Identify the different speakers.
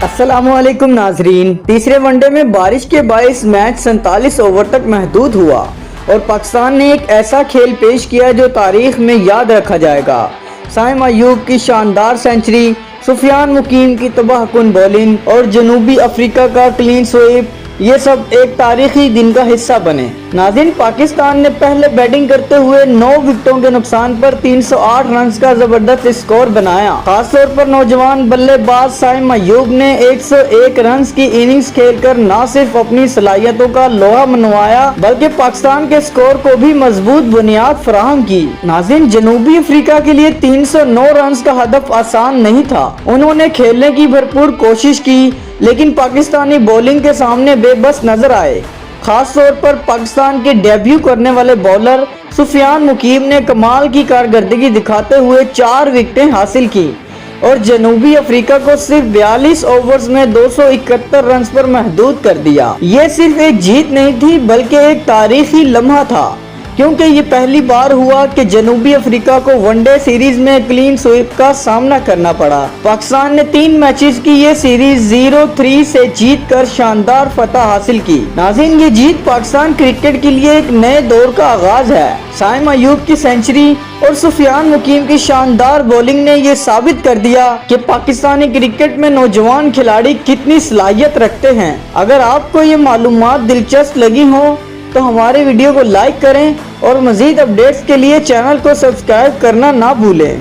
Speaker 1: السلام علیکم ناظرین، تیسرے ون ڈے میں بارش کے باعث میچ 47 اوور تک محدود ہوا اور پاکستان نے ایک ایسا کھیل پیش کیا جو تاریخ میں یاد رکھا جائے گا۔ سائم ایوب کی شاندار سنچری، سفیان مقیم کی تباہ کن بولنگ اور جنوبی افریقہ کا کلین سویپ، یہ سب ایک تاریخی دن کا حصہ بنے۔ ناظرین، پاکستان نے پہلے بیٹنگ کرتے ہوئے 9 وکٹوں کے نقصان پر 308 رنز کا زبردست اسکور بنایا۔ خاص طور پر نوجوان بلے باز سائم ایوب نے 101 رنز کی اننگز کھیل کر نہ صرف اپنی صلاحیتوں کا لوہا منوایا بلکہ پاکستان کے اسکور کو بھی مضبوط بنیاد فراہم کی۔ ناظرین، جنوبی افریقہ کے لیے 309 رنز کا ہدف آسان نہیں تھا۔ انہوں نے کھیلنے کی بھرپور کوشش کی لیکن پاکستانی بولنگ کے سامنے بے بس نظر آئے۔ خاص طور پر پاکستان کے ڈیبیو کرنے والے بولر سفیان مقیم نے کمال کی کارکردگی دکھاتے ہوئے 4 وکٹیں حاصل کی اور جنوبی افریقہ کو صرف 42 اوورز میں 271 رنز پر محدود کر دیا۔ یہ صرف ایک جیت نہیں تھی بلکہ ایک تاریخی لمحہ تھا، کیونکہ یہ پہلی بار ہوا کہ جنوبی افریقہ کو ون ڈے سیریز میں کلین سویپ کا سامنا کرنا پڑا۔ پاکستان نے 3 میچز کی یہ سیریز 0-3 سے جیت کر شاندار فتح حاصل کی۔ ناظرین، یہ جیت پاکستان کرکٹ کے لیے ایک نئے دور کا آغاز ہے۔ سائم ایوب کی سنچری اور سفیان مقیم کی شاندار بولنگ نے یہ ثابت کر دیا کہ پاکستانی کرکٹ میں نوجوان کھلاڑی کتنی صلاحیت رکھتے ہیں۔ اگر آپ کو یہ معلومات دلچسپ لگی ہوں تو ہمارے ویڈیو کو لائک کریں اور مزید اپڈیٹس کے لیے چینل کو سبسکرائب کرنا نہ بھولیں۔